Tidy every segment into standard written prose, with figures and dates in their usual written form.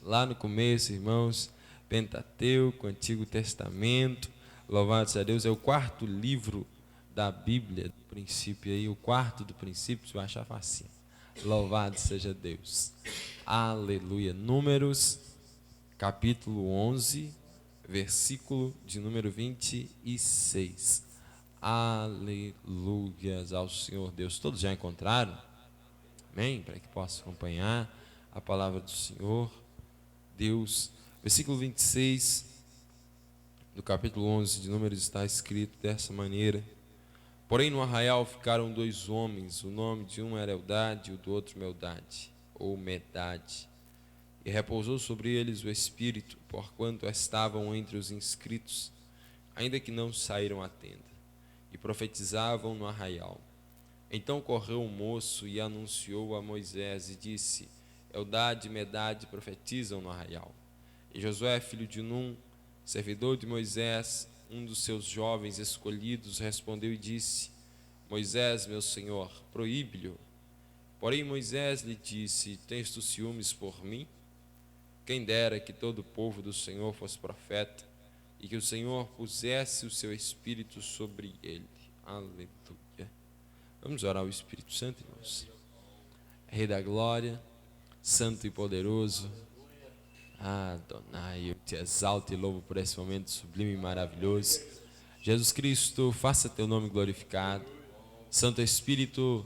lá no começo, irmãos, Pentateuco, Antigo Testamento, louvado seja Deus, é o quarto livro da Bíblia, do princípio aí, o quarto do princípio, você vai achar facinho. Louvado seja Deus. Aleluia. Números, capítulo 11, versículo de número 26. Aleluias ao Senhor Deus. Todos já encontraram? Amém? Para que possa acompanhar a palavra do Senhor Deus. Versículo 26 do capítulo 11 de Números está escrito dessa maneira: porém no arraial ficaram dois homens, o nome de um era Eldade e o do outro Meldade, ou Medade. E repousou sobre eles o Espírito, porquanto estavam entre os inscritos, ainda que não saíram à tenda, e profetizavam no arraial. Então correu o moço e anunciou a Moisés e disse: Eldade e Medade profetizam no arraial. E Josué, filho de Num, servidor de Moisés, um dos seus jovens escolhidos, respondeu e disse: Moisés, meu senhor, proíbe-lhe. Porém Moisés lhe disse: tens tu ciúmes por mim? Quem dera que todo o povo do Senhor fosse profeta, e que o Senhor pusesse o seu Espírito sobre ele. Aleluia. Vamos orar ao Espírito Santo, irmãos. Rei da glória, santo e poderoso, Adonai, eu te exalto e louvo por esse momento sublime e maravilhoso. Jesus Cristo, faça teu nome glorificado. Santo Espírito,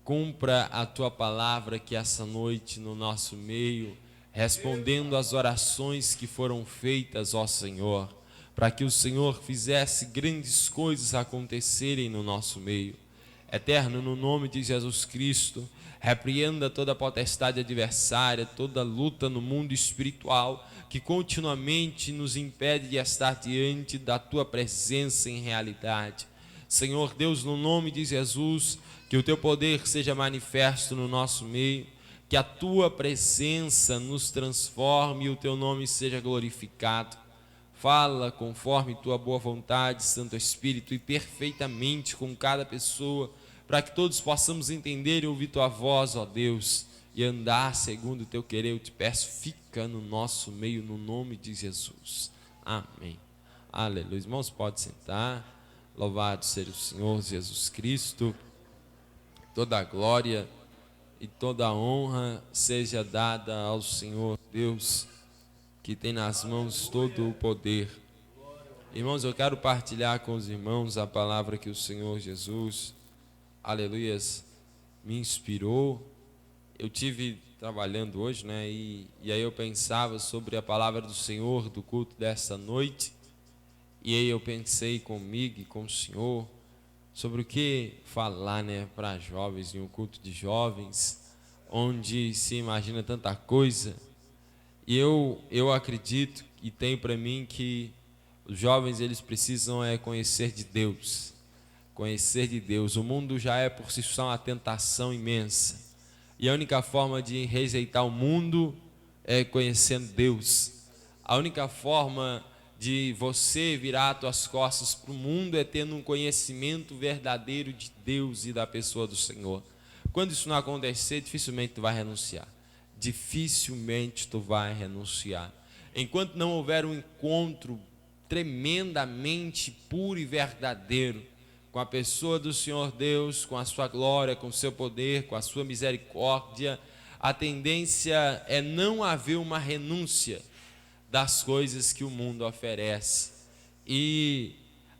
cumpra a tua palavra que essa noite no nosso meio, respondendo às orações que foram feitas, ó Senhor, para que o Senhor fizesse grandes coisas acontecerem no nosso meio. Eterno, no nome de Jesus Cristo, repreenda toda a potestade adversária, toda luta no mundo espiritual que continuamente nos impede de estar diante da tua presença em realidade. Senhor Deus, no nome de Jesus, que o teu poder seja manifesto no nosso meio, que a tua presença nos transforme e o teu nome seja glorificado. Fala conforme tua boa vontade, Santo Espírito, e perfeitamente com cada pessoa, para que todos possamos entender e ouvir tua voz, ó Deus, e andar segundo o teu querer. Eu te peço, fica no nosso meio, no nome de Jesus. Amém. Aleluia. Irmãos, pode sentar. Louvado seja o Senhor Jesus Cristo. Toda a glória e toda a honra seja dada ao Senhor Deus, que tem nas mãos todo o poder. Irmãos, eu quero partilhar com os irmãos a palavra que o Senhor Jesus, aleluias, me inspirou. Eu tive trabalhando hoje, né, e aí eu pensava sobre a palavra do Senhor do culto dessa noite, e aí eu pensei comigo e com o Senhor sobre o que falar, né, para jovens, em um culto de jovens, onde se imagina tanta coisa. E eu acredito e tenho para mim que os jovens, eles precisam conhecer de Deus. Conhecer de Deus. O mundo já é por si só uma tentação imensa. E a única forma de rejeitar o mundo é conhecendo Deus. A única forma de você virar as tuas costas para o mundo é tendo um conhecimento verdadeiro de Deus e da pessoa do Senhor. Quando isso não acontecer, dificilmente tu vai renunciar. Dificilmente tu vai renunciar. Enquanto não houver um encontro tremendamente puro e verdadeiro com a pessoa do Senhor Deus, com a sua glória, com o seu poder, com a sua misericórdia, a tendência é não haver uma renúncia das coisas que o mundo oferece. E,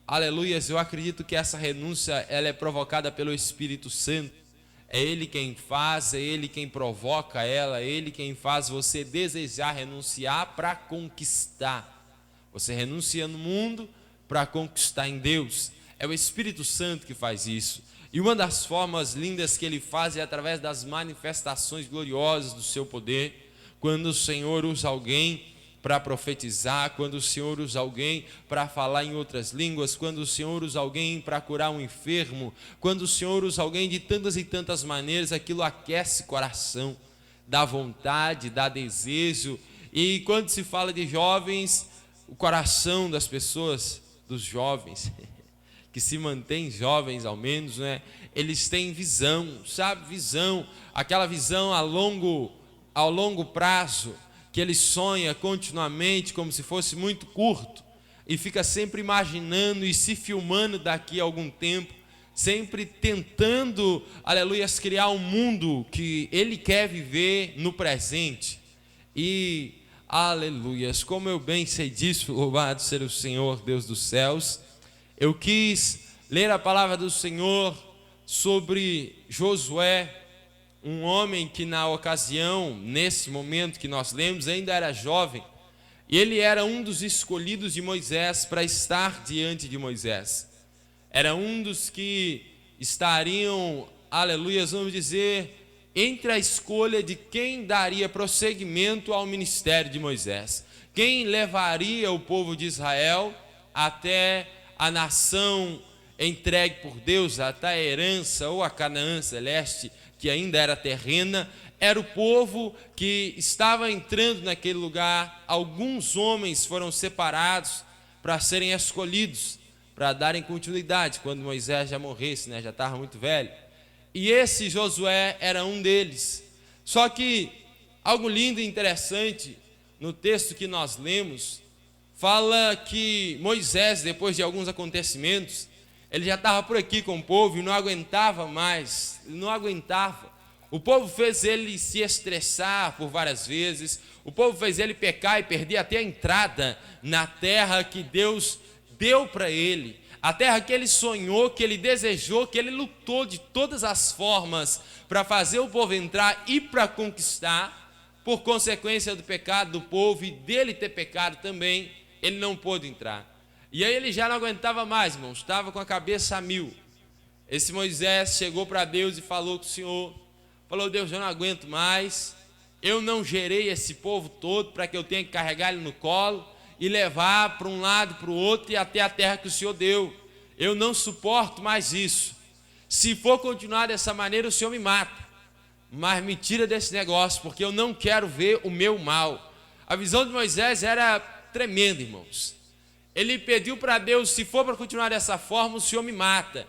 aleluias, eu acredito que essa renúncia ela é provocada pelo Espírito Santo. É Ele quem faz, é Ele quem provoca ela, é Ele quem faz você desejar renunciar para conquistar. Você renuncia no mundo para conquistar em Deus. É o Espírito Santo que faz isso. E uma das formas lindas que Ele faz é através das manifestações gloriosas do seu poder. Quando o Senhor usa alguém para profetizar, quando o Senhor usa alguém para falar em outras línguas, quando o Senhor usa alguém para curar um enfermo, quando o Senhor usa alguém de tantas e tantas maneiras, aquilo aquece o coração, dá vontade, dá desejo. E quando se fala de jovens, o coração das pessoas, dos jovens, que se mantêm jovens ao menos, né? Eles têm visão, sabe? Visão, aquela visão a longo prazo, que ele sonha continuamente como se fosse muito curto e fica sempre imaginando e se filmando daqui a algum tempo, sempre tentando, aleluias, criar um mundo que ele quer viver no presente. E, aleluias, como eu bem sei disso, louvado seja o Senhor, Deus dos céus, eu quis ler a palavra do Senhor sobre Josué, um homem que na ocasião, nesse momento que nós lemos, ainda era jovem, e ele era um dos escolhidos de Moisés para estar diante de Moisés. Era um dos que estariam, aleluias, vamos dizer, entre a escolha de quem daria prosseguimento ao ministério de Moisés, quem levaria o povo de Israel até a nação entregue por Deus, até a herança ou a Canaã celeste, que ainda era terrena. Era o povo que estava entrando naquele lugar. Alguns homens foram separados para serem escolhidos, para darem continuidade quando Moisés já morresse, já estava muito velho. E esse Josué era um deles. Só que algo lindo e interessante no texto que nós lemos, fala que Moisés, depois de alguns acontecimentos, ele já estava por aqui com o povo e não aguentava mais, ele não aguentava. O povo fez ele se estressar por várias vezes, o povo fez ele pecar e perder até a entrada na terra que Deus deu para ele, a terra que ele sonhou, que ele desejou, que ele lutou de todas as formas para fazer o povo entrar e para conquistar. Por consequência do pecado do povo e dele ter pecado também, ele não pôde entrar. E aí ele já não aguentava mais, irmãos, estava com a cabeça a mil. Esse Moisés chegou para Deus e falou com o Senhor, falou: Deus, eu não aguento mais, eu não gerei esse povo todo para que eu tenha que carregar ele no colo e levar para um lado, para o outro e até a terra que o Senhor deu. Eu não suporto mais isso. Se for continuar dessa maneira, o Senhor me mata, mas me tira desse negócio, porque eu não quero ver o meu mal. A visão de Moisés era tremenda, irmãos. Ele pediu para Deus: se for para continuar dessa forma, o Senhor me mata,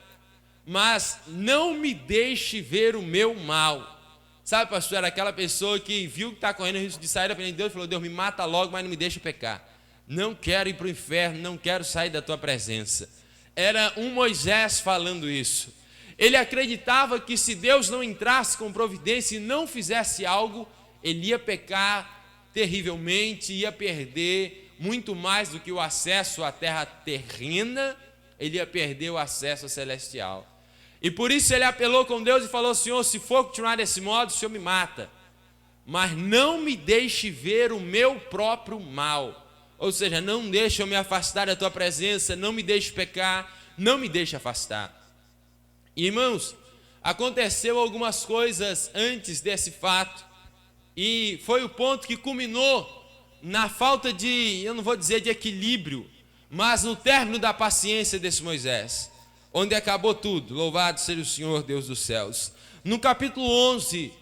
mas não me deixe ver o meu mal. Sabe, pastor, era aquela pessoa que viu que está correndo risco de sair da frente de Deus e falou: Deus, me mata logo, mas não me deixe pecar. Não quero ir para o inferno, não quero sair da tua presença. Era um Moisés falando isso. Ele acreditava que se Deus não entrasse com providência e não fizesse algo, ele ia pecar terrivelmente, ia perder muito mais do que o acesso à terra terrena, ele ia perder o acesso celestial. E por isso ele apelou com Deus e falou: Senhor, se for continuar desse modo, o Senhor me mata, mas não me deixe ver o meu próprio mal. Ou seja, não deixe eu me afastar da tua presença, não me deixe pecar, não me deixe afastar. E, irmãos, aconteceu algumas coisas antes desse fato, e foi o ponto que culminou na falta de, eu não vou dizer de equilíbrio, mas no término da paciência desse Moisés, onde acabou tudo. Louvado seja o Senhor, Deus dos céus. No capítulo 11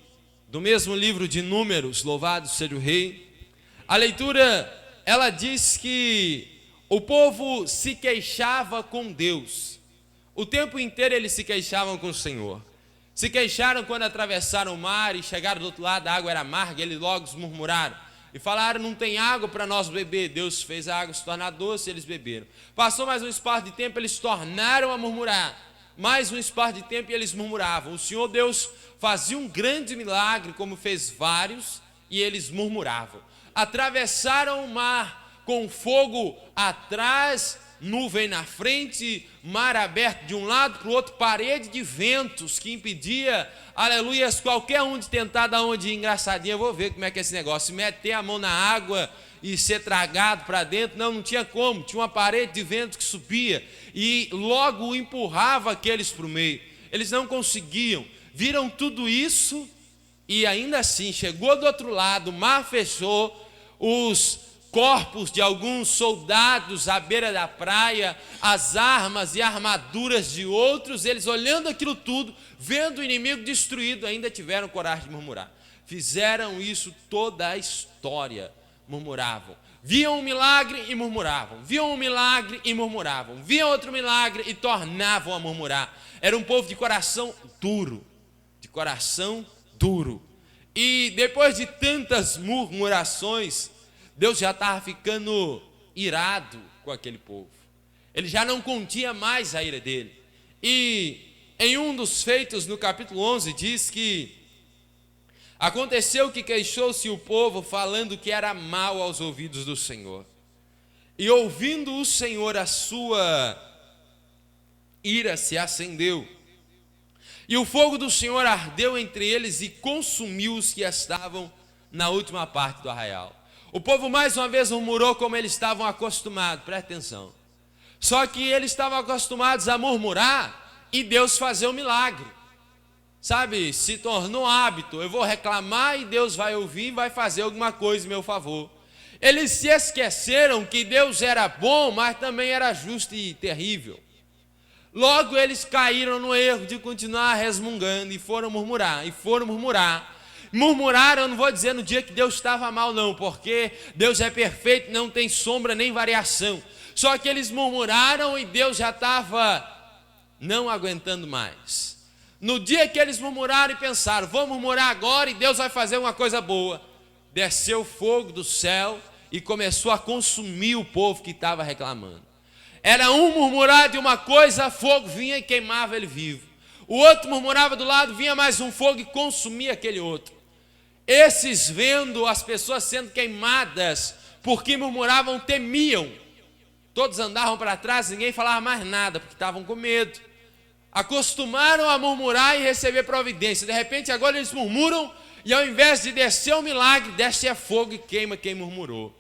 do mesmo livro de Números, louvado seja o Rei, a leitura, ela diz que o povo se queixava com Deus. O tempo inteiro eles se queixavam com o Senhor. Se queixaram quando atravessaram o mar e chegaram do outro lado, a água era amarga, eles logo murmuraram e falaram: não tem água para nós beber. Deus fez a água se tornar doce e eles beberam. Passou mais um espaço de tempo, eles tornaram a murmurar. Mais um espaço de tempo e eles murmuravam. O Senhor Deus fazia um grande milagre, como fez vários, e eles murmuravam. Atravessaram o mar com fogo atrás, nuvem na frente, mar aberto de um lado para o outro, parede de ventos que impedia, aleluias, qualquer um de tentar dar onde engraçadinho. Eu vou ver como é que é esse negócio, meter a mão na água e ser tragado para dentro. Não tinha como, tinha uma parede de vento que subia e logo empurrava aqueles para o meio. Eles não conseguiam, viram tudo isso e ainda assim chegou do outro lado, o mar fechou, os corpos de alguns soldados à beira da praia, as armas e armaduras de outros, eles olhando aquilo tudo, vendo o inimigo destruído, ainda tiveram coragem de murmurar. Fizeram isso toda a história, murmuravam. Viam um milagre e murmuravam, viam um milagre e murmuravam, viam outro milagre e tornavam a murmurar. Era um povo de coração duro, de coração duro. E depois de tantas murmurações, Deus já estava ficando irado com aquele povo. Ele já não continha mais a ira dele. E em um dos feitos, no capítulo 11, diz que aconteceu que queixou-se o povo, falando que era mal aos ouvidos do Senhor. E ouvindo o Senhor, a sua ira se acendeu. E o fogo do Senhor ardeu entre eles e consumiu os que estavam na última parte do arraial. O povo mais uma vez murmurou como eles estavam acostumados, presta atenção. Só que eles estavam acostumados a murmurar e Deus fazer um milagre. Sabe, se tornou hábito, eu vou reclamar e Deus vai ouvir e vai fazer alguma coisa em meu favor. Eles se esqueceram que Deus era bom, mas também era justo e terrível. Logo eles caíram no erro de continuar resmungando e foram murmurar, Murmuraram, eu não vou dizer no dia que Deus estava mal não, porque Deus é perfeito, não tem sombra nem variação. Só que eles murmuraram e Deus já estava não aguentando mais. No dia que eles murmuraram e pensaram, vamos murmurar agora e Deus vai fazer uma coisa boa, desceu fogo do céu e começou a consumir o povo que estava reclamando. Era um murmurar de uma coisa, fogo vinha e queimava ele vivo. O outro murmurava do lado, vinha mais um fogo e consumia aquele outro. Esses, vendo as pessoas sendo queimadas porque murmuravam, temiam. Todos andavam para trás, ninguém falava mais nada, porque estavam com medo. Acostumaram a murmurar e receber providência. De repente agora eles murmuram e ao invés de descer o milagre, desce fogo e queima quem murmurou.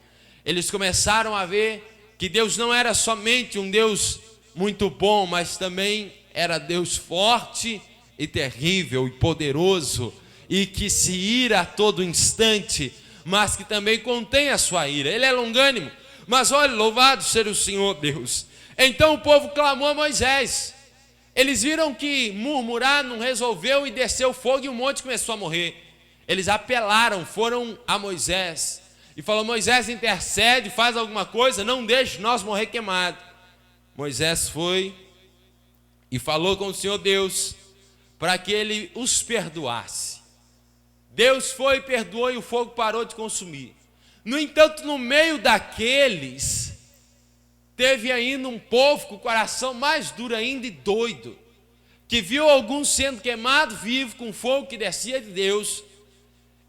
Eles começaram a ver que Deus não era somente um Deus muito bom, mas também era Deus forte e terrível e poderoso, e que se ira a todo instante, mas que também contém a sua ira. Ele é longânimo, mas olha, louvado seja o Senhor Deus. Então o povo clamou a Moisés. Eles viram que murmurar não resolveu e desceu fogo e um monte começou a morrer. Eles apelaram, foram a Moisés e falou, Moisés, intercede, faz alguma coisa, não deixe nós morrer queimados. Moisés foi e falou com o Senhor Deus para que ele os perdoasse. Deus foi e perdoou e o fogo parou de consumir. No entanto, no meio daqueles, teve ainda um povo com o coração mais duro ainda e doido, que viu alguns sendo queimados vivos com fogo que descia de Deus.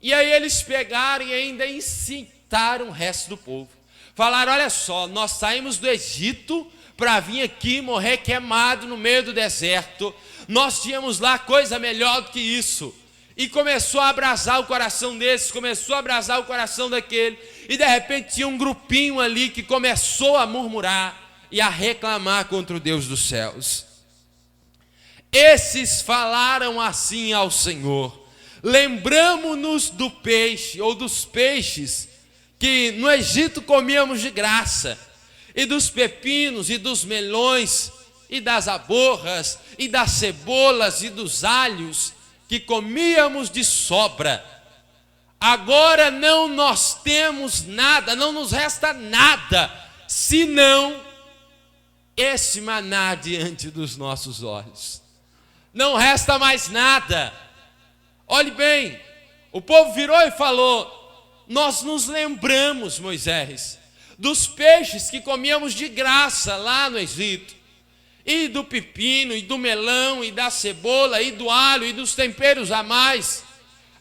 E aí eles pegaram e ainda incitaram o resto do povo. Falaram, olha só, nós saímos do Egito para vir aqui morrer queimado no meio do deserto. Nós tínhamos lá coisa melhor do que isso. E começou a abrasar o coração desses, começou a abrasar o coração daquele. E de repente tinha um grupinho ali que começou a murmurar e a reclamar contra o Deus dos céus. Esses falaram assim ao Senhor, lembramo-nos do peixe ou dos peixes que no Egito comíamos de graça, e dos pepinos e dos melões e das aborras e das cebolas e dos alhos que comíamos de sobra. Agora não nós temos nada, não nos resta nada, senão esse maná diante dos nossos olhos. Não resta mais nada. Olhe bem, o povo virou e falou, nós nos lembramos, Moisés, dos peixes que comíamos de graça lá no Egito, e do pepino, e do melão, e da cebola, e do alho, e dos temperos a mais.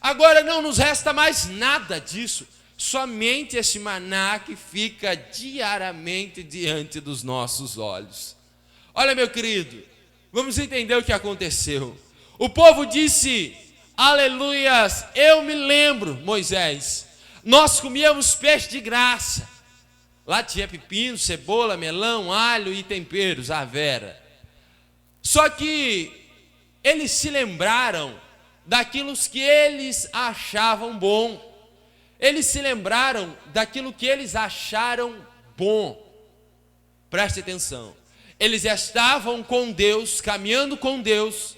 Agora não nos resta mais nada disso, somente esse maná que fica diariamente diante dos nossos olhos. Olha, meu querido, vamos entender o que aconteceu. O povo disse, aleluias, eu me lembro, Moisés, nós comíamos peixe de graça. Lá tinha pepino, cebola, melão, alho e temperos, a vera. Só que eles se lembraram daquilo que eles achavam bom. Eles se lembraram daquilo que eles acharam bom. Preste atenção. Eles estavam com Deus, caminhando com Deus.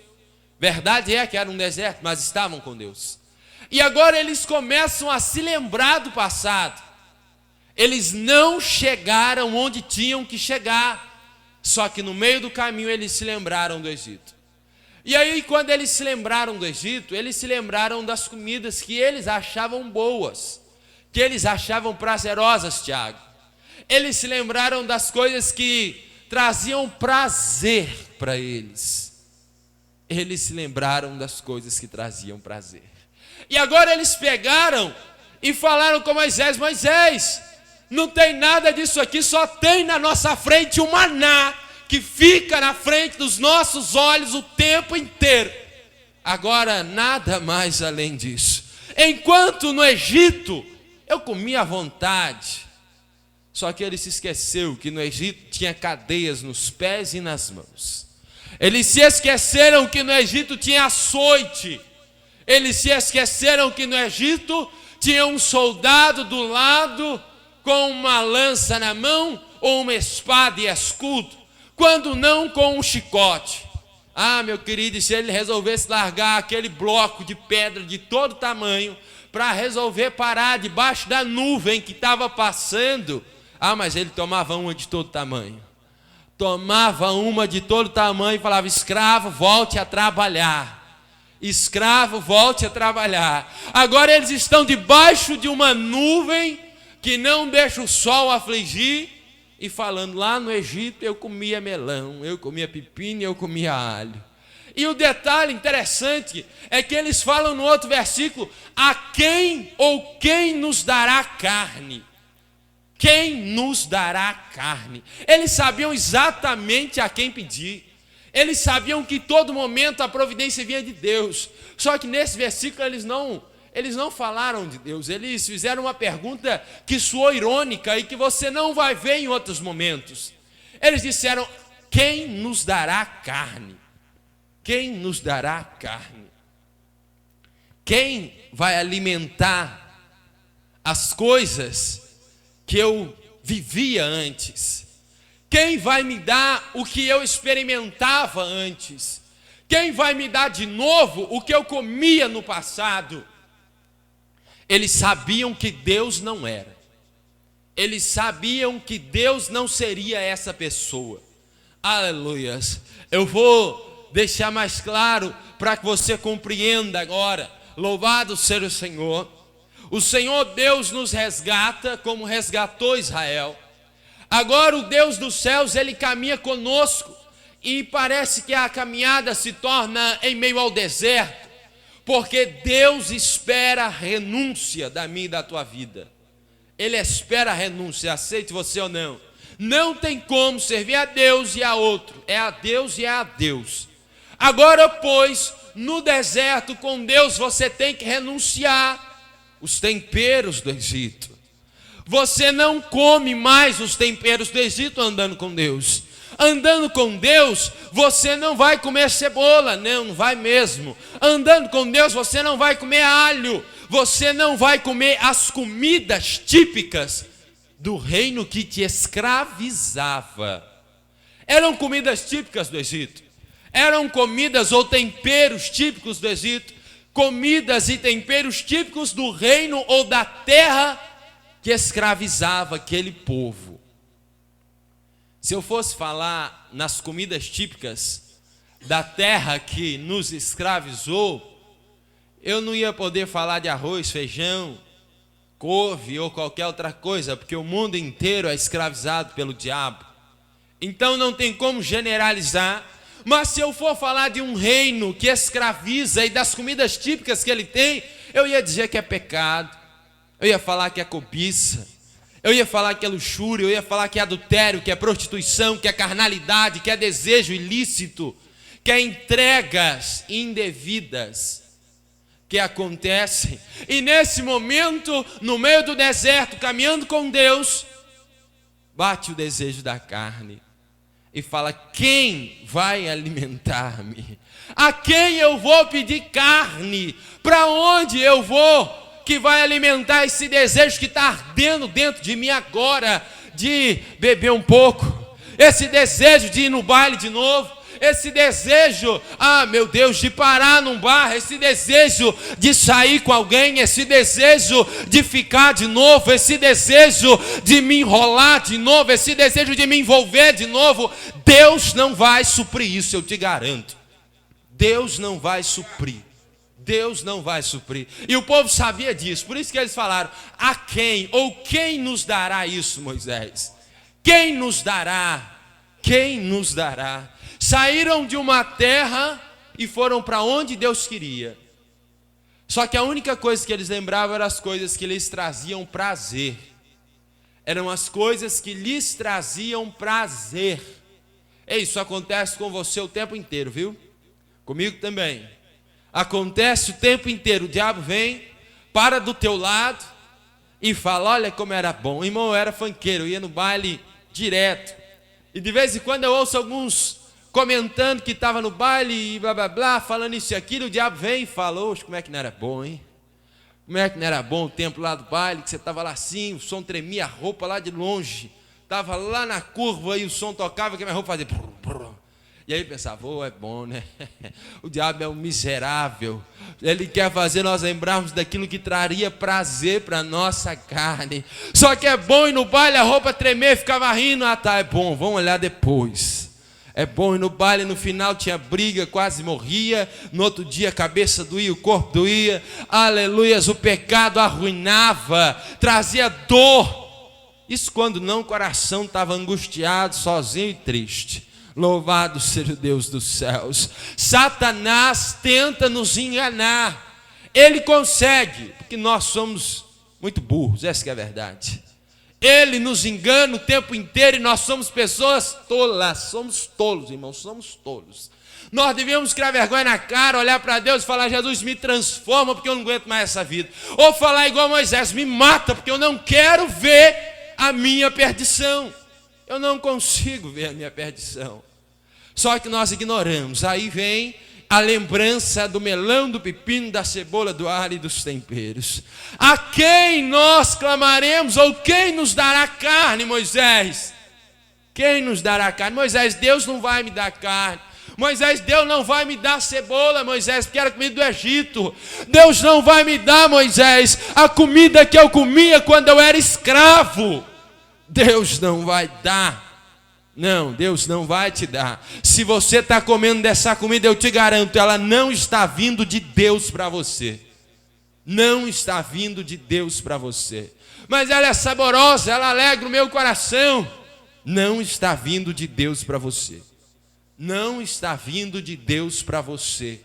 Verdade é que era um deserto, mas estavam com Deus. E agora eles começam a se lembrar do passado. Eles não chegaram onde tinham que chegar, só que no meio do caminho eles se lembraram do Egito. E aí, quando eles se lembraram do Egito, eles se lembraram das comidas que eles achavam boas, que eles achavam prazerosas, Tiago. Eles se lembraram das coisas que traziam prazer para eles. Eles se lembraram das coisas que traziam prazer. E agora eles pegaram e falaram com Moisés: Moisés, não tem nada disso aqui, só tem na nossa frente o maná, que fica na frente dos nossos olhos o tempo inteiro. Agora, nada mais além disso. Enquanto no Egito eu comia à vontade, só que ele se esqueceu que no Egito tinha cadeias nos pés e nas mãos. Eles se esqueceram que no Egito tinha açoite. Eles se esqueceram que no Egito tinha um soldado do lado com uma lança na mão ou uma espada e escudo, quando não com um chicote. Ah, meu querido, e se ele resolvesse largar aquele bloco de pedra de todo tamanho para resolver parar debaixo da nuvem que estava passando, mas ele tomava uma de todo tamanho. Tomava uma de todo tamanho e falava: escravo, volte a trabalhar. Escravo, volte a trabalhar. Agora eles estão debaixo de uma nuvem que não deixa o sol afligir, e falando: lá no Egito eu comia melão, eu comia pepino, eu comia alho. E o detalhe interessante é que eles falam no outro versículo: a quem ou quem nos dará carne? Quem nos dará carne? Eles sabiam exatamente a quem pedir. Eles sabiam que em todo momento a providência vinha de Deus. Só que nesse versículo eles não falaram de Deus. Eles fizeram uma pergunta que soou irônica e que você não vai ver em outros momentos. Eles disseram: quem nos dará carne? Quem nos dará carne? Quem vai alimentar as coisas que eu vivia antes? Quem vai me dar o que eu experimentava antes? Quem vai me dar de novo o que eu comia no passado? Eles sabiam que Deus não era. Eles sabiam que Deus não seria essa pessoa. Aleluias. Eu vou deixar mais claro para que você compreenda agora. Louvado seja o Senhor. O Senhor Deus nos resgata como resgatou Israel. Agora o Deus dos céus, Ele caminha conosco. E parece que a caminhada se torna em meio ao deserto, porque Deus espera a renúncia da minha e da tua vida. Ele espera a renúncia, aceite você ou não. Não tem como servir a Deus e a outro. É a Deus e é a Deus. Agora, pois, no deserto com Deus você tem que renunciar os temperos do Egito. Você não come mais os temperos do Egito andando com Deus. Andando com Deus, você não vai comer cebola, não vai mesmo. Andando com Deus, você não vai comer alho. Você não vai comer as comidas típicas do reino que te escravizava. Eram comidas típicas do Egito. Eram comidas ou temperos típicos do Egito. Comidas e temperos típicos do reino ou da terra que escravizava aquele povo. Se eu fosse falar nas comidas típicas da terra que nos escravizou, eu não ia poder falar de arroz, feijão, couve ou qualquer outra coisa, porque o mundo inteiro é escravizado pelo diabo. Então não tem como generalizar. Mas se eu for falar de um reino que escraviza e das comidas típicas que ele tem, eu ia dizer que é pecado. Eu ia falar que é cobiça, eu ia falar que é luxúria, eu ia falar que é adultério, que é prostituição, que é carnalidade, que é desejo ilícito, que é entregas indevidas que acontecem. E nesse momento, no meio do deserto, caminhando com Deus, bate o desejo da carne e fala: quem vai alimentar-me? A quem eu vou pedir carne? Para onde eu vou que vai alimentar esse desejo que está ardendo dentro de mim agora, de beber um pouco, esse desejo de ir no baile de novo, esse desejo, meu Deus, de parar num bar, esse desejo de sair com alguém, esse desejo de ficar de novo, esse desejo de me enrolar de novo, esse desejo de me envolver de novo. Deus não vai suprir isso, eu te garanto. Deus não vai suprir. Deus não vai suprir. E o povo sabia disso, por isso que eles falaram: a quem, ou quem nos dará isso, Moisés? Quem nos dará? Quem nos dará? Saíram de uma terra e foram para onde Deus queria. Só que a única coisa que eles lembravam eram as coisas que lhes traziam prazer. Eram as coisas que lhes traziam prazer. Isso acontece com você o tempo inteiro, viu? Comigo também. Acontece o tempo inteiro. O diabo vem, para do teu lado e fala: olha como era bom. Irmão, eu era funkeiro, eu ia no baile direto. E de vez em quando eu ouço alguns comentando que estava no baile e blá blá blá, falando isso e aquilo. O diabo vem e fala: oxe, como é que não era bom, hein? Como é que não era bom o tempo lá do baile, que você estava lá assim, o som tremia, a roupa lá de longe. Estava lá na curva e o som tocava, que a minha roupa fazia... E aí pensava: é bom, né? O diabo é um miserável. Ele quer fazer nós lembrarmos daquilo que traria prazer para a nossa carne. Só que é bom ir no baile, a roupa tremer, ficava rindo. Ah, tá, é bom, vamos olhar depois. É bom ir no baile, no final tinha briga, quase morria. No outro dia a cabeça doía, o corpo doía. Aleluias, o pecado arruinava, trazia dor. Isso quando não o coração estava angustiado, sozinho e triste. Louvado seja o Deus dos céus. Satanás tenta nos enganar. Ele consegue, porque nós somos muito burros, essa que é a verdade. Ele nos engana o tempo inteiro e nós somos pessoas tolas. Somos tolos, irmãos, somos tolos. Nós devemos criar vergonha na cara, olhar para Deus e falar: Jesus, me transforma porque eu não aguento mais essa vida. Ou falar igual Moisés: me mata porque eu não quero ver a minha perdição. Eu não consigo ver a minha perdição. Só que nós ignoramos. Aí vem a lembrança do melão, do pepino, da cebola, do alho e dos temperos. A quem nós clamaremos, ou quem nos dará carne, Moisés? Quem nos dará carne? Moisés, Deus não vai me dar carne. Moisés, Deus não vai me dar cebola, Moisés, porque era comida do Egito. Deus não vai me dar, Moisés, a comida que eu comia quando eu era escravo. Deus não vai dar. Não, Deus não vai te dar. Se você está comendo dessa comida, eu te garanto, ela não está vindo de Deus para você. Não está vindo de Deus para você. Mas ela é saborosa, ela alegra o meu coração. Não está vindo de Deus para você. Não está vindo de Deus para você.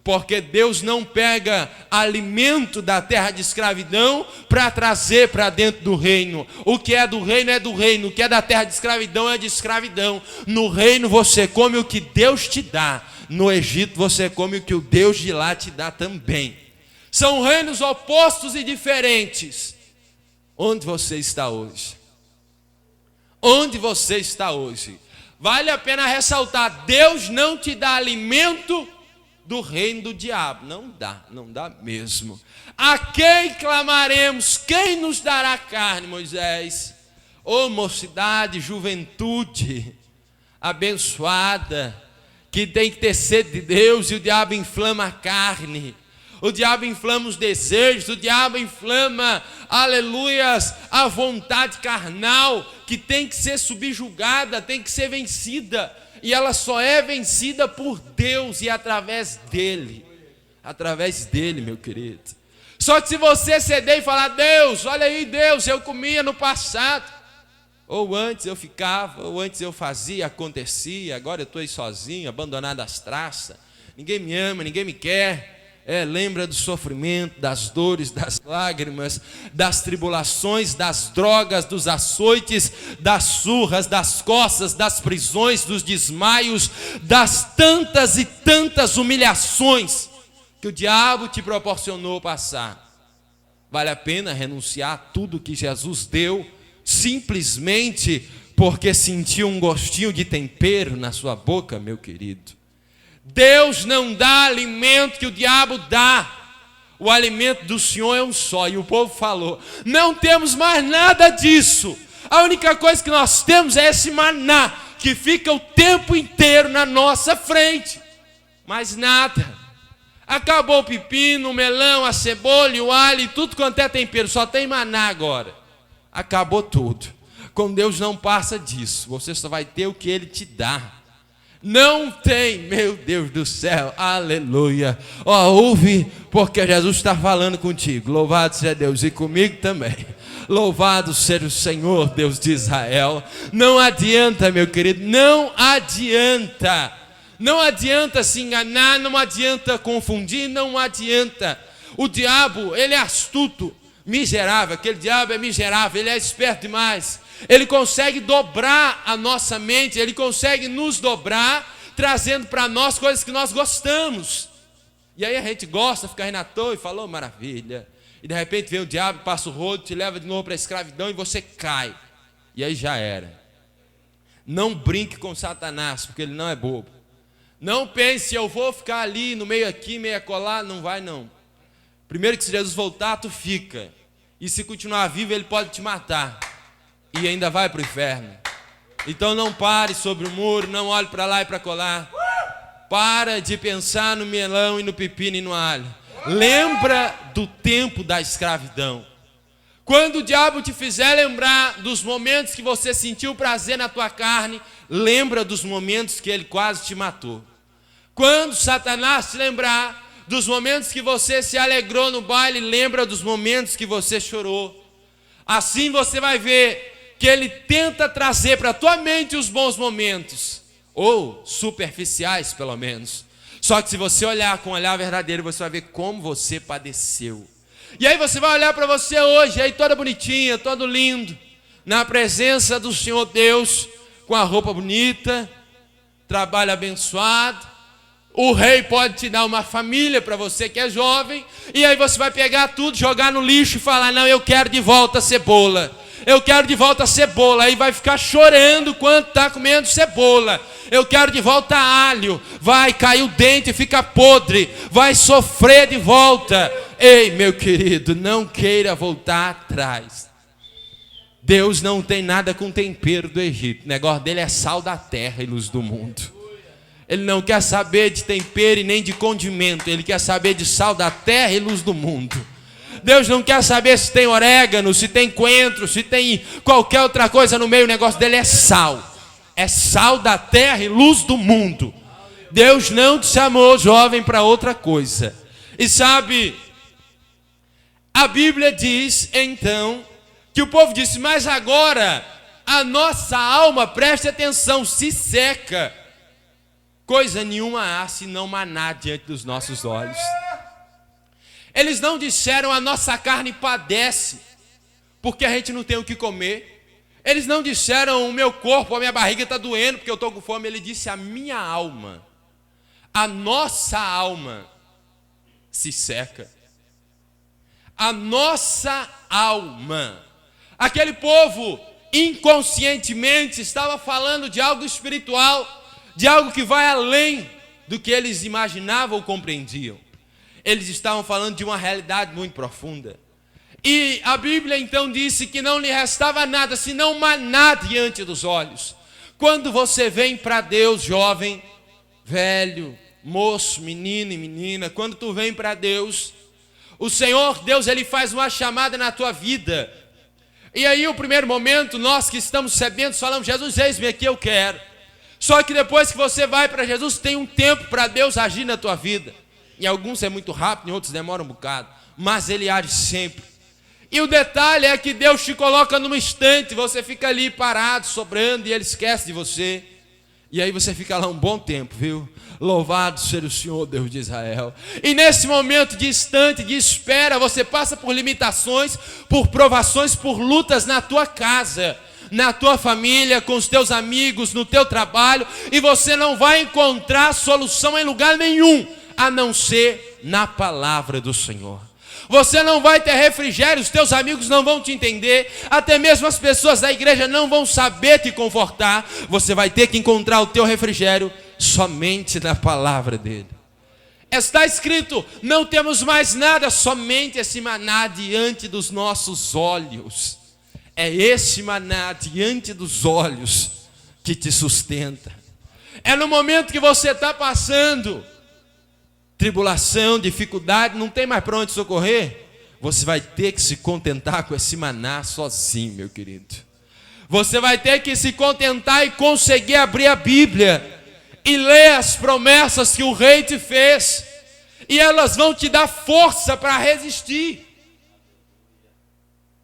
Porque Deus não pega alimento da terra de escravidão para trazer para dentro do reino. O que é do reino é do reino. O que é da terra de escravidão é de escravidão. No reino você come o que Deus te dá. No Egito você come o que o Deus de lá te dá também. São reinos opostos e diferentes. Onde você está hoje? Onde você está hoje? Vale a pena ressaltar: Deus não te dá alimento do reino do diabo. Não dá mesmo. A quem clamaremos? Quem nos dará carne, Moisés? Ô mocidade, juventude abençoada, que tem que ter sede de Deus, e o diabo inflama a carne. O diabo inflama os desejos, o diabo inflama, aleluias, a vontade carnal, que tem que ser subjugada, tem que ser vencida. E ela só é vencida por Deus e através dele. Através dele, meu querido. Só que se você ceder e falar: Deus, olha aí, Deus, eu comia no passado. Ou antes eu ficava, ou antes eu fazia, acontecia. Agora eu estou aí sozinho, abandonado às traças. Ninguém me ama, ninguém me quer. Lembra do sofrimento, das dores, das lágrimas, das tribulações, das drogas, dos açoites, das surras, das coças, das prisões, dos desmaios, das tantas e tantas humilhações que o diabo te proporcionou passar. Vale a pena renunciar a tudo que Jesus deu, simplesmente porque sentiu um gostinho de tempero na sua boca, meu querido? Deus não dá alimento que o diabo dá. O alimento do Senhor é um só. E o povo falou: não temos mais nada disso. A única coisa que nós temos é esse maná, que fica o tempo inteiro na nossa frente. Mais nada. Acabou o pepino, o melão, a cebola, o alho e tudo quanto é tempero. Só tem maná agora. Acabou tudo. Com Deus não passa disso. Você só vai ter o que Ele te dá. Não tem, meu Deus do céu, aleluia. Ó, ouve, porque Jesus está falando contigo. Louvado seja Deus, e comigo também. Louvado seja o Senhor, Deus de Israel. Não adianta, meu querido, não adianta. Não adianta se enganar, não adianta confundir, não adianta. O diabo, ele é astuto, miserável. Aquele diabo é miserável, ele é esperto demais. Ele consegue dobrar a nossa mente, ele consegue nos dobrar, trazendo para nós coisas que nós gostamos. E aí a gente gosta, fica rindo à toa e fala, oh, maravilha. E de repente vem o diabo, passa o rodo, te leva de novo para a escravidão e você cai. E aí já era. Não brinque com Satanás, porque ele não é bobo. Não pense, eu vou ficar ali no meio aqui, meio acolá, não vai não. Primeiro que se Jesus voltar, tu fica. E se continuar vivo, ele pode te matar. E ainda vai para o inferno. Então não pare sobre o muro, não olhe para lá e para colar. Para de pensar no melão e no pepino e no alho. Lembra do tempo da escravidão. Quando o diabo te fizer lembrar dos momentos que você sentiu prazer na tua carne, lembra dos momentos que ele quase te matou. Quando Satanás te lembrar dos momentos que você se alegrou no baile, lembra dos momentos que você chorou. Assim você vai ver que ele tenta trazer para a tua mente os bons momentos, ou superficiais pelo menos. Só que se você olhar com um olhar verdadeiro, você vai ver como você padeceu. E aí você vai olhar para você hoje, aí toda bonitinha, todo lindo, na presença do Senhor Deus, com a roupa bonita, trabalho abençoado. O rei pode te dar uma família para você que é jovem, e aí você vai pegar tudo, jogar no lixo e falar, não, eu quero de volta a cebola. Eu quero de volta a cebola. Aí vai ficar chorando quando está comendo cebola. Eu quero de volta alho. Vai cair o dente e fica podre. Vai sofrer de volta. Ei, meu querido, não queira voltar atrás. Deus não tem nada com tempero do Egito. O negócio dele é sal da terra e luz do mundo. Ele não quer saber de tempero e nem de condimento. Ele quer saber de sal da terra e luz do mundo. Deus não quer saber se tem orégano, se tem coentro, se tem qualquer outra coisa no meio. O negócio dele é sal. É sal da terra e luz do mundo. Deus não te chamou, jovem, para outra coisa. E sabe, a Bíblia diz, então, que o povo disse, mas agora a nossa alma, preste atenção, se seca. Coisa nenhuma há, senão maná diante dos nossos olhos. Eles não disseram, a nossa carne padece, porque a gente não tem o que comer. Eles não disseram, o meu corpo, a minha barriga está doendo, porque eu estou com fome. Ele disse, a minha alma, a nossa alma se seca. A nossa alma. Aquele povo, inconscientemente, estava falando de algo espiritual, de algo que vai além do que eles imaginavam ou compreendiam. Eles estavam falando de uma realidade muito profunda. E a Bíblia então disse que não lhe restava nada, senão maná diante dos olhos. Quando você vem para Deus, jovem, velho, moço, menino e menina, quando tu vem para Deus, o Senhor Deus, Ele faz uma chamada na tua vida. E aí o primeiro momento, nós que estamos sedentos, falamos, Jesus, eis-me aqui, eu quero. Só que depois que você vai para Jesus, tem um tempo para Deus agir na tua vida. Em alguns é muito rápido, em outros demora um bocado. Mas Ele age sempre. E o detalhe é que Deus te coloca num instante, você fica ali parado, sobrando, e Ele esquece de você. E aí você fica lá um bom tempo, viu? Louvado seja o Senhor, Deus de Israel. E nesse momento de instante, de espera, você passa por limitações, por provações, por lutas na tua casa, na tua família, com os teus amigos, no teu trabalho. E você não vai encontrar solução em lugar nenhum, a não ser na palavra do Senhor. Você não vai ter refrigério, os teus amigos não vão te entender, até mesmo as pessoas da igreja não vão saber te confortar. Você vai ter que encontrar o teu refrigério somente na palavra dele. Está escrito, não temos mais nada, somente esse maná diante dos nossos olhos. É esse maná diante dos olhos que te sustenta. É no momento que você está passando tribulação, dificuldade, não tem mais para onde socorrer, você vai ter que se contentar com esse maná sozinho, meu querido. Você vai ter que se contentar e conseguir abrir a Bíblia e lê as promessas que o rei te fez, e elas vão te dar força para resistir.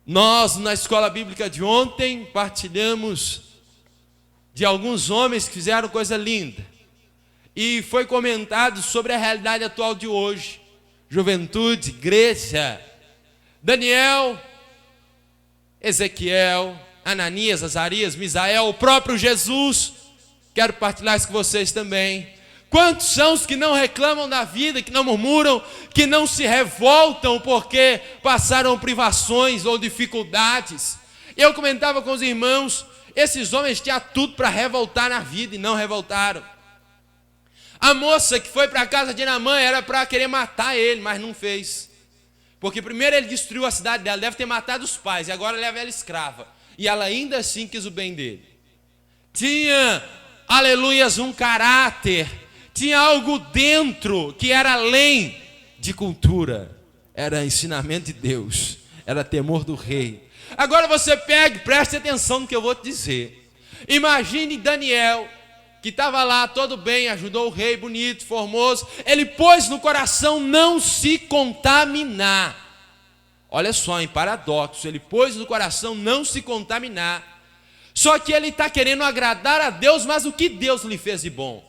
Nós, na escola bíblica de ontem, partilhamos de alguns homens que fizeram coisa linda, e foi comentado sobre a realidade atual de hoje, juventude, igreja. Daniel, Ezequiel, Ananias, Azarias, Misael, o próprio Jesus. Quero partilhar isso com vocês também. Quantos são os que não reclamam da vida, que não murmuram, que não se revoltam porque passaram privações ou dificuldades? Eu comentava com os irmãos, esses homens tinham tudo para revoltar na vida e não revoltaram. A moça que foi para a casa de Naamã era para querer matar ele, mas não fez. Porque primeiro ele destruiu a cidade dela, deve ter matado os pais, e agora leva ela escrava. E ela ainda assim quis o bem dele. Tinha, aleluias, um caráter, tinha algo dentro que era além de cultura, era ensinamento de Deus, era temor do rei. Agora você pega, preste atenção no que eu vou te dizer. Imagine Daniel, que estava lá todo bem, ajudou o rei, bonito, formoso. Ele pôs no coração não se contaminar. Olha só, em paradoxo, ele pôs no coração não se contaminar. Só que ele está querendo agradar a Deus, mas o que Deus lhe fez de bom?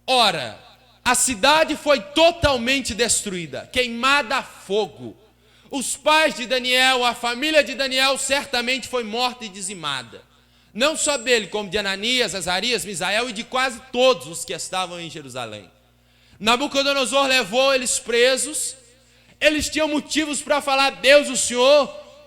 Ora, a cidade foi totalmente destruída, queimada a fogo. Os pais de Daniel, a família de Daniel certamente foi morta e dizimada. Não só dele, como de Ananias, Azarias, Misael e de quase todos os que estavam em Jerusalém. Nabucodonosor levou eles presos. Eles tinham motivos para falar: Deus, o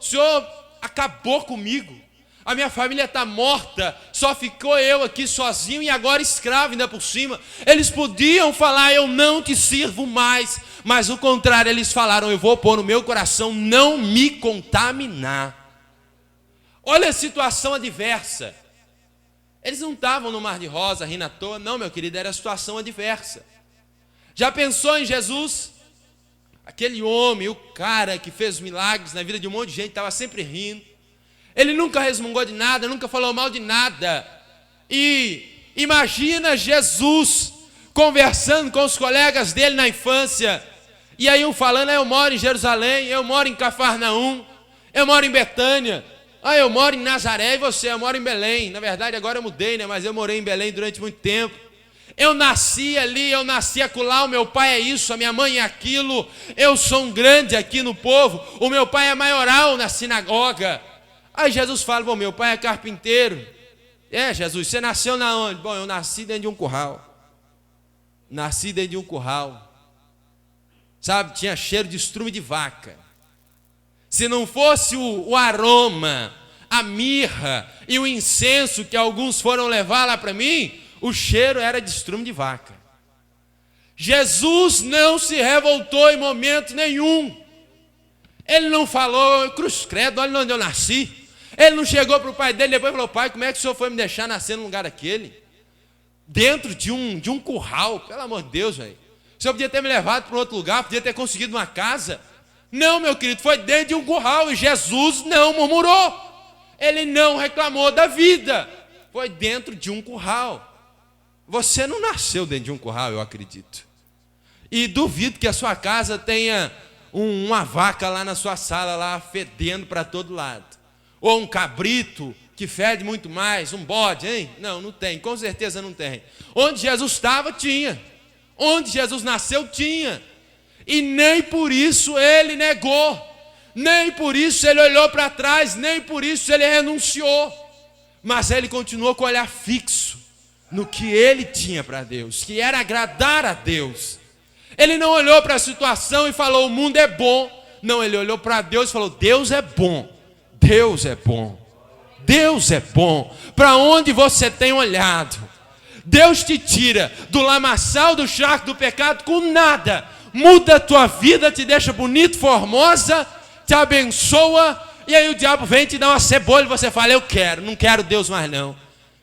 Senhor acabou comigo. A minha família está morta, só ficou eu aqui sozinho e agora escravo ainda por cima. Eles podiam falar: eu não te sirvo mais. Mas o contrário, eles falaram: eu vou pôr no meu coração não me contaminar. Olha a situação adversa. Eles não estavam no mar de rosa, rindo à toa. Não, meu querido, era a situação adversa. Já pensou em Jesus? Aquele homem, o cara que fez milagres na vida de um monte de gente, estava sempre rindo. Ele nunca resmungou de nada, nunca falou mal de nada. E imagina Jesus conversando com os colegas dele na infância. E aí um falando: eu moro em Jerusalém, eu moro em Cafarnaum, eu moro em Betânia, eu moro em Nazaré, e você? Eu moro em Belém. Na verdade agora eu mudei, né? Mas eu morei em Belém durante muito tempo. Eu nasci ali, eu nasci acolá, o meu pai é isso, a minha mãe é aquilo, eu sou um grande aqui no povo, o meu pai é maioral na sinagoga. Aí Jesus fala: bom, meu pai é carpinteiro. Jesus, você nasceu na onde? Bom, eu nasci dentro de um curral. Nasci dentro de um curral. Sabe, tinha cheiro de estrume de vaca. Se não fosse o aroma, a mirra e o incenso que alguns foram levar lá para mim, o cheiro era de estrume de vaca. Jesus não se revoltou em momento nenhum. Ele não falou: cruz credo, olha onde eu nasci. Ele não chegou para o pai dele depois e falou: pai, como é que o senhor foi me deixar nascer num lugar daquele? Dentro de um curral, pelo amor de Deus, velho. O senhor podia ter me levado para outro lugar, podia ter conseguido uma casa. Não, meu querido, foi dentro de um curral, e Jesus não murmurou. Ele não reclamou da vida. Foi dentro de um curral. Você não nasceu dentro de um curral, eu acredito. E duvido que a sua casa tenha uma vaca lá na sua sala, lá fedendo para todo lado. Ou um cabrito que fede muito mais, um bode, hein? Não, não tem, com certeza não tem. Onde Jesus estava, tinha. Onde Jesus nasceu, tinha. E nem por isso ele negou. Nem por isso ele olhou para trás, nem por isso ele renunciou. Mas ele continuou com o olhar fixo no que ele tinha para Deus, que era agradar a Deus. Ele não olhou para a situação e falou: o mundo é bom. Não, ele olhou para Deus e falou: Deus é bom. Deus é bom. Deus é bom. Para onde você tem olhado? Deus te tira do lamaçal, do charco do pecado com nada. Muda a tua vida, te deixa bonito, formosa, te abençoa. E aí o diabo vem te dar uma cebola e você fala: eu quero, não quero Deus mais não.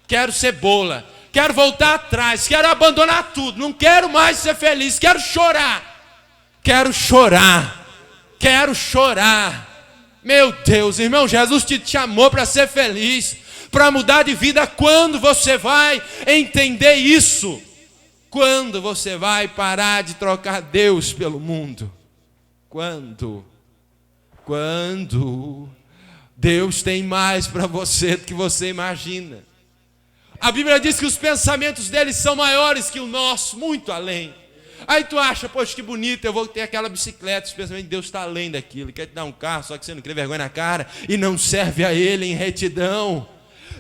Quero cebola. Quero voltar atrás, quero abandonar tudo, não quero mais ser feliz, quero chorar. Quero chorar. Quero chorar. Meu Deus, irmão, Jesus te chamou para ser feliz, para mudar de vida. Quando você vai entender isso? Quando você vai parar de trocar Deus pelo mundo? Quando Deus tem mais para você do que você imagina. A Bíblia diz que os pensamentos dele são maiores que o nosso, muito além. Aí tu acha, poxa, que bonito, eu vou ter aquela bicicleta. Os pensamentos de Deus estão além daquilo. Ele quer te dar um carro, só que você não cria vergonha na cara e não serve a Ele em retidão.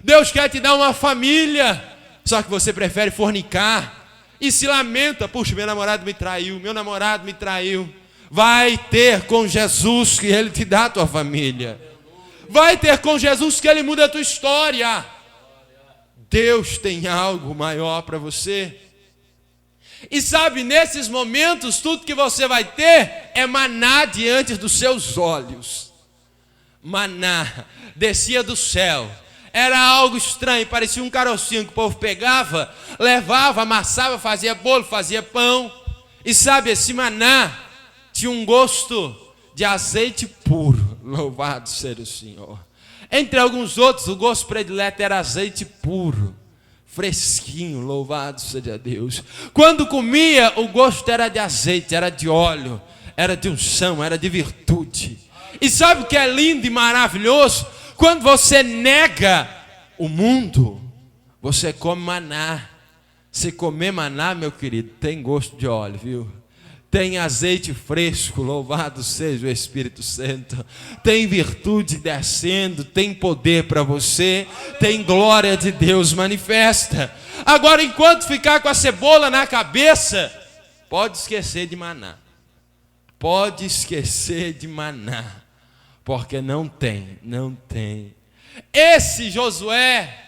Deus quer te dar uma família, só que você prefere fornicar e se lamenta, puxa, meu namorado me traiu, meu namorado me traiu. Vai ter com Jesus que Ele te dá a tua família. Vai ter com Jesus que Ele muda a tua história. Deus tem algo maior para você. E sabe, nesses momentos, tudo que você vai ter é maná diante dos seus olhos. Maná descia do céu. Era algo estranho, parecia um carocinho que o povo pegava, levava, amassava, fazia bolo, fazia pão. E sabe, esse maná tinha um gosto de azeite puro. Louvado seja o Senhor. Entre alguns outros, o gosto predileto era azeite puro, fresquinho, louvado seja Deus. Quando comia, o gosto era de azeite, era de óleo, era de unção, era de virtude. E sabe o que é lindo e maravilhoso? Quando você nega o mundo, você come maná. Se comer maná, meu querido, tem gosto de óleo, viu? Tem azeite fresco, louvado seja o Espírito Santo. Tem virtude descendo, tem poder para você, tem glória de Deus manifesta. Agora, enquanto ficar com a cebola na cabeça, pode esquecer de maná. Pode esquecer de maná, porque não tem. Esse Josué,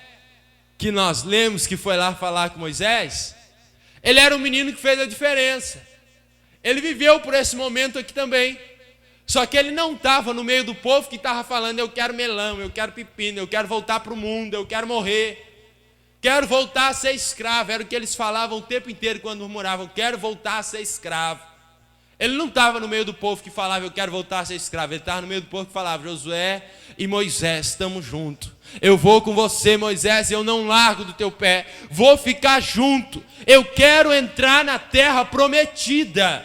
que nós lemos, que foi lá falar com Moisés, ele era um menino que fez a diferença. Ele viveu por esse momento aqui também. Só que ele não estava no meio do povo que estava falando, eu quero melão, eu quero pepino, eu quero voltar para o mundo, eu quero morrer. Quero voltar a ser escravo. Era o que eles falavam o tempo inteiro quando murmuravam, quero voltar a ser escravo. Ele não estava no meio do povo que falava, eu quero voltar a ser escravo. Ele estava no meio do povo que falava, Josué e Moisés, estamos juntos. Eu vou com você, Moisés, eu não largo do teu pé. Vou ficar junto. Eu quero entrar na terra prometida.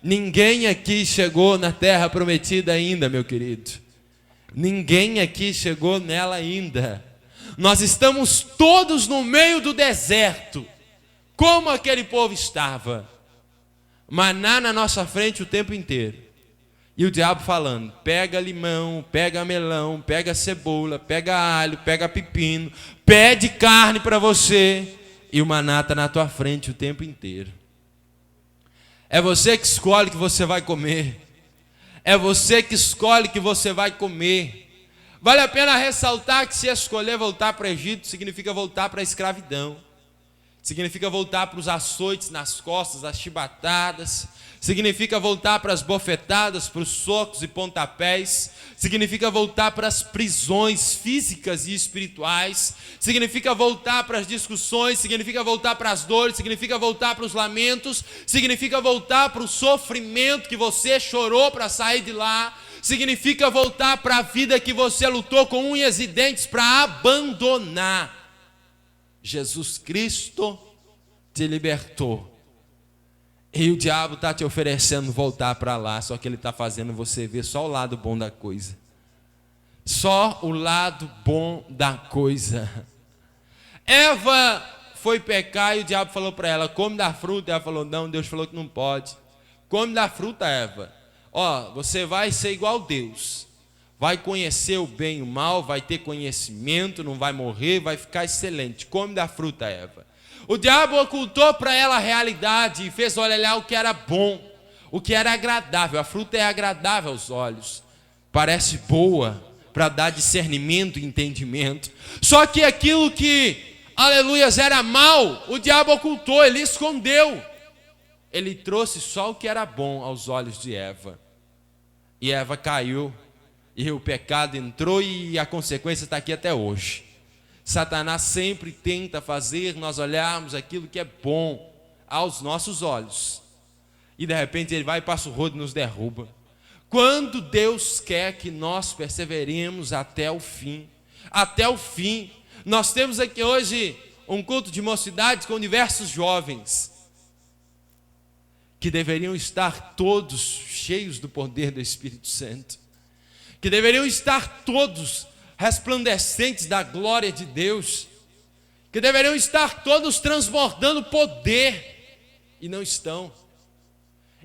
Ninguém aqui chegou na terra prometida ainda, meu querido. Ninguém aqui chegou nela ainda. Nós estamos todos no meio do deserto. Como aquele povo estava. Maná na nossa frente o tempo inteiro. E o diabo falando, pega limão, pega melão, pega cebola, pega alho, pega pepino, pede carne para você. E o maná está na tua frente o tempo inteiro. É você que escolhe o que você vai comer. É você que escolhe o que você vai comer. Vale a pena ressaltar que se escolher voltar para o Egito, significa voltar para a escravidão. Significa voltar para os açoites nas costas, as chibatadas. Significa voltar para as bofetadas, para os socos e pontapés. Significa voltar para as prisões físicas e espirituais. Significa voltar para as discussões. Significa voltar para as dores. Significa voltar para os lamentos. Significa voltar para o sofrimento que você chorou para sair de lá. Significa voltar para a vida que você lutou com unhas e dentes para abandonar. Jesus Cristo te libertou. E o diabo está te oferecendo voltar para lá, só que ele está fazendo você ver só o lado bom da coisa. Só o lado bom da coisa. Eva foi pecar e o diabo falou para ela, come da fruta. Ela falou, não, Deus falou que não pode. Come da fruta, Eva. Ó, você vai ser igual a Deus. Vai conhecer o bem e o mal, vai ter conhecimento, não vai morrer, vai ficar excelente. Come da fruta, Eva. O diabo ocultou para ela a realidade e fez olhar o que era bom, o que era agradável. A fruta é agradável aos olhos, parece boa para dar discernimento e entendimento. Só que aquilo que, aleluias, era mal, o diabo ocultou, ele escondeu. Ele trouxe só o que era bom aos olhos de Eva. E Eva caiu. E o pecado entrou e a consequência está aqui até hoje. Satanás sempre tenta fazer nós olharmos aquilo que é bom aos nossos olhos. E de repente ele vai e passa o rodo e nos derruba. Quando Deus quer que nós perseveremos até o fim. Até o fim. Nós temos aqui hoje um culto de mocidade com diversos jovens. que deveriam estar todos cheios do poder do Espírito Santo, que deveriam estar todos resplandecentes da glória de Deus, que deveriam estar todos transbordando poder, e não estão.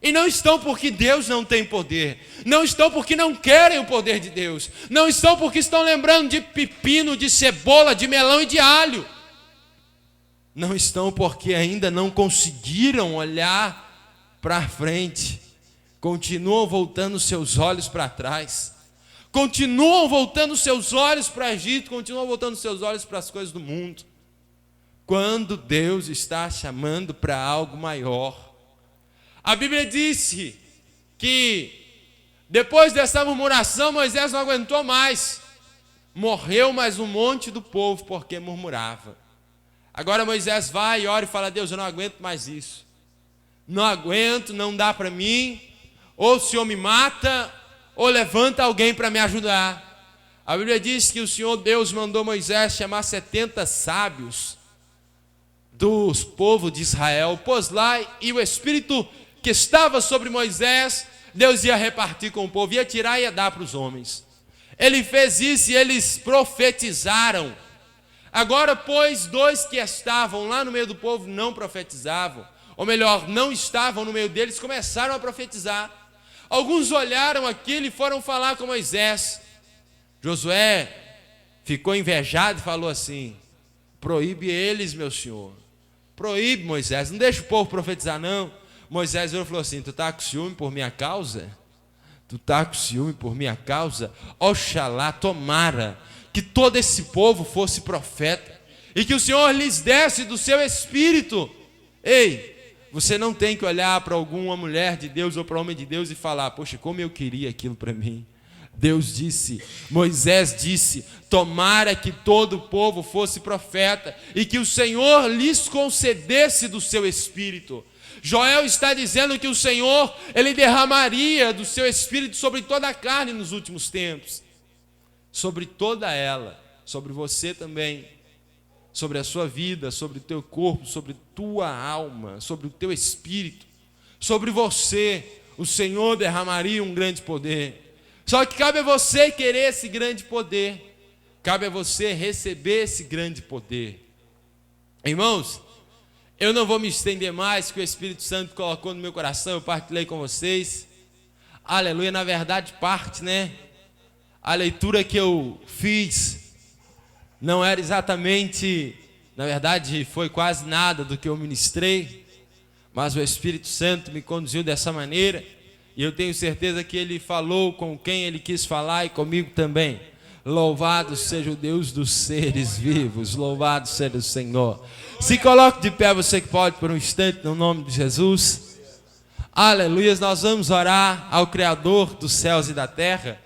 E não estão porque Deus não tem poder, não estão porque não querem o poder de Deus, não estão porque estão lembrando de pepino, de cebola, de melão e de alho, não estão porque ainda não conseguiram olhar para frente, continuam voltando seus olhos para trás, continuam voltando seus olhos para o Egito, continuam voltando seus olhos para as coisas do mundo, quando Deus está chamando para algo maior. A Bíblia disse que depois dessa murmuração Moisés não aguentou mais, morreu mais um monte do povo porque murmurava. Agora Moisés vai e ora e fala: Deus, eu não aguento mais isso, não aguento, não dá para mim, ou o Senhor me mata, ou levanta alguém para me ajudar. A Bíblia diz que o Senhor Deus mandou Moisés chamar 70 sábios dos povos de Israel, pôs lá, e o Espírito que estava sobre Moisés, Deus ia repartir com o povo, ia tirar e ia dar para os homens. Ele fez isso e eles profetizaram. Agora, pois, dois que estavam lá no meio do povo não profetizavam, ou melhor, não estavam no meio deles, começaram a profetizar. Alguns olharam aquilo e foram falar com Moisés. Josué ficou invejado e falou assim: proíbe eles, meu senhor, proíbe, Moisés, não deixa o povo profetizar não. Moisés falou assim: tu está com ciúme por minha causa? Tu está com ciúme por minha causa? Oxalá, tomara que todo esse povo fosse profeta, e que o Senhor lhes desse do seu espírito. Ei, você não tem que olhar para alguma mulher de Deus ou para homem de Deus e falar: poxa, como eu queria aquilo para mim. Deus disse, Moisés disse: tomara que todo o povo fosse profeta, e que o Senhor lhes concedesse do seu espírito. Joel está dizendo que o Senhor, Ele derramaria do seu Espírito sobre toda a carne nos últimos tempos, sobre toda ela, sobre você também, sobre a sua vida, sobre o teu corpo, sobre tua alma, sobre o teu espírito, sobre você. O Senhor derramaria um grande poder. Só que cabe a você querer esse grande poder, cabe a você receber esse grande poder. Irmãos, eu não vou me estender mais, que o Espírito Santo colocou no meu coração, eu partilhei com vocês. Aleluia, na verdade parte, né? A leitura que eu fiz não era exatamente, na verdade foi quase nada do que eu ministrei, mas o Espírito Santo me conduziu dessa maneira, e eu tenho certeza que Ele falou com quem Ele quis falar e comigo também. Louvado seja o Deus dos seres vivos, louvado seja o Senhor. Se coloque de pé, você que pode, por um instante, no nome de Jesus. Aleluia, nós vamos orar ao Criador dos céus e da terra.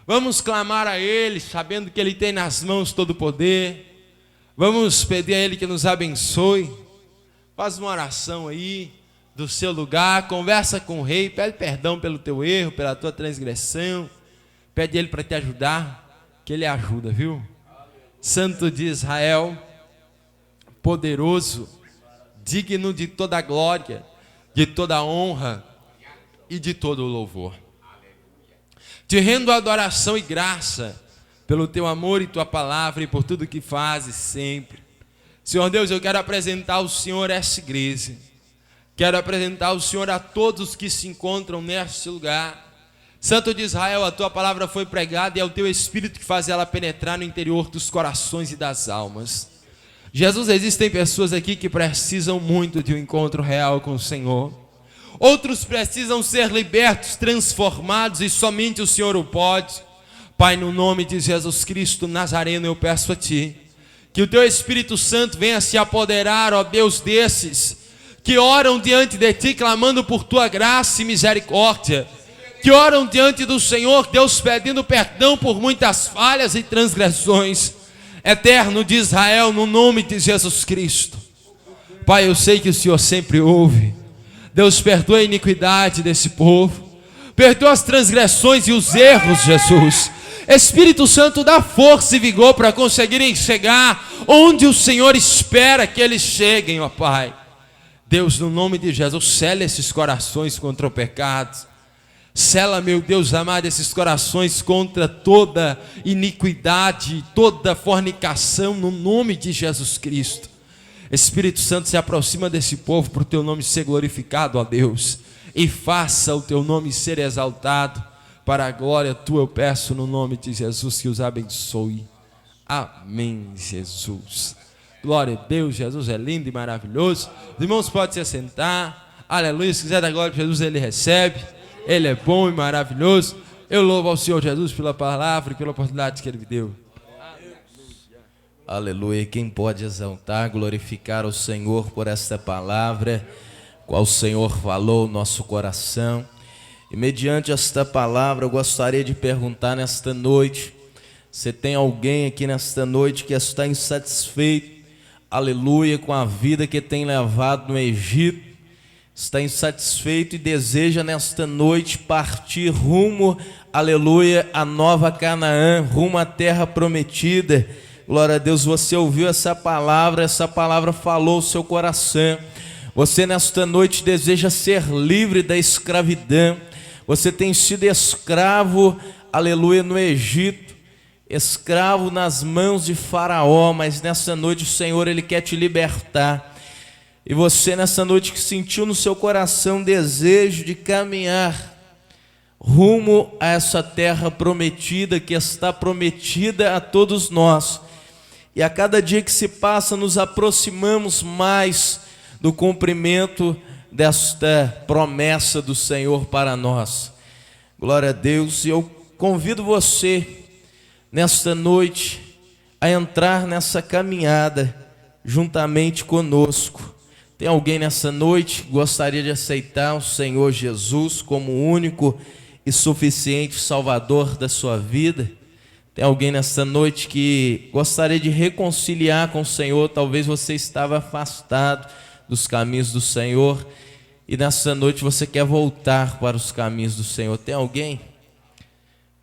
Vamos clamar a Ele, sabendo que Ele tem nas mãos todo o poder. Vamos pedir a Ele que nos abençoe. Faz uma oração aí do seu lugar, conversa com o Rei, pede perdão pelo teu erro, pela tua transgressão. Pede a Ele para te ajudar, que Ele ajuda, viu? Santo de Israel, poderoso, digno de toda a glória, de toda a honra e de todo o louvor. Te rendo adoração e graça pelo teu amor e tua palavra e por tudo que fazes sempre. Senhor Deus, eu quero apresentar ao Senhor essa igreja. Quero apresentar ao Senhor a todos que se encontram neste lugar. Santo de Israel, a tua palavra foi pregada e é o teu Espírito que faz ela penetrar no interior dos corações e das almas. Jesus, existem pessoas aqui que precisam muito de um encontro real com o Senhor. Outros precisam ser libertos, transformados, e somente o Senhor o pode. Pai, no nome de Jesus Cristo Nazareno, eu peço a Ti que o Teu Espírito Santo venha se apoderar, ó Deus, desses que oram diante de Ti, clamando por Tua graça e misericórdia, que oram diante do Senhor, Deus, pedindo perdão por muitas falhas e transgressões. Eterno de Israel, no nome de Jesus Cristo, Pai, eu sei que o Senhor sempre ouve. Deus, perdoa a iniquidade desse povo, perdoa as transgressões e os erros, Jesus. Espírito Santo, dá força e vigor para conseguirem chegar onde o Senhor espera que eles cheguem, ó Pai. Deus, no nome de Jesus, sela esses corações contra o pecado. Sela, meu Deus amado, esses corações contra toda iniquidade, toda fornicação, no nome de Jesus Cristo. Espírito Santo, se aproxima desse povo para o teu nome ser glorificado, ó Deus, e faça o teu nome ser exaltado. Para a glória tua eu peço no nome de Jesus, que os abençoe. Amém, Jesus. Glória a Deus, Jesus é lindo e maravilhoso. Os irmãos podem se assentar. Aleluia, se quiser dar glória para Jesus, Ele recebe. Ele é bom e maravilhoso. Eu louvo ao Senhor Jesus pela palavra e pela oportunidade que Ele me deu. Aleluia. Quem pode exaltar, glorificar o Senhor por esta palavra, qual o Senhor falou no nosso coração. E mediante esta palavra eu gostaria de perguntar nesta noite, se tem alguém aqui nesta noite que está insatisfeito, aleluia, com a vida que tem levado no Egito, está insatisfeito e deseja nesta noite partir rumo, aleluia, a Nova Canaã, rumo à terra prometida. Glória a Deus, você ouviu essa palavra falou o seu coração. Você nesta noite deseja ser livre da escravidão. Você tem sido escravo, aleluia, no Egito, escravo nas mãos de Faraó, mas nessa noite o Senhor, Ele quer te libertar. E você nessa noite que sentiu no seu coração desejo de caminhar rumo a essa terra prometida, que está prometida a todos nós. E a cada dia que se passa nos aproximamos mais do cumprimento desta promessa do Senhor para nós. Glória a Deus. E eu convido você nesta noite a entrar nessa caminhada juntamente conosco. Tem alguém nessa noite que gostaria de aceitar o Senhor Jesus como o único e suficiente Salvador da sua vida? Tem alguém nessa noite que gostaria de reconciliar com o Senhor? Talvez você estava afastado dos caminhos do Senhor e nessa noite você quer voltar para os caminhos do Senhor. Tem alguém?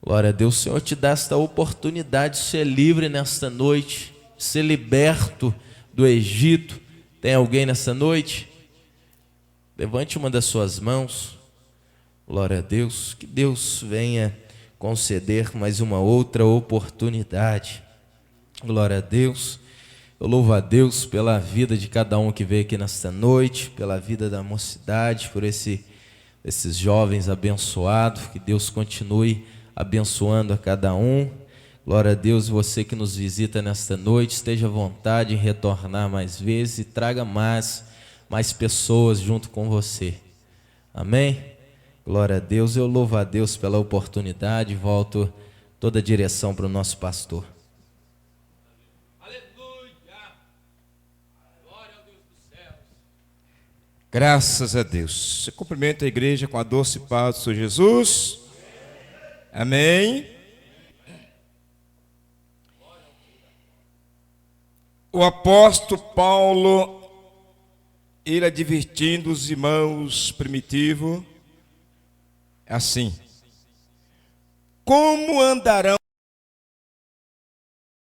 Glória a Deus. O Senhor te dá esta oportunidade de ser livre nesta noite, de ser liberto do Egito. Tem alguém nessa noite? Levante uma das suas mãos. Glória a Deus. Que Deus venha conceder mais uma outra oportunidade. Glória a Deus. Eu louvo a Deus pela vida de cada um que veio aqui nesta noite, pela vida da mocidade, por esses jovens abençoados. Que Deus continue abençoando a cada um. Glória a Deus, você que nos visita nesta noite, esteja à vontade em retornar mais vezes e traga mais pessoas junto com você. Amém? Glória a Deus, eu louvo a Deus pela oportunidade e volto toda a direção para o nosso pastor. Aleluia! Glória ao Deus dos céus. Graças a Deus. Você cumprimenta a igreja com a doce paz do Senhor Jesus. Amém. O apóstolo Paulo, ele advertindo os irmãos primitivos, assim: como andarão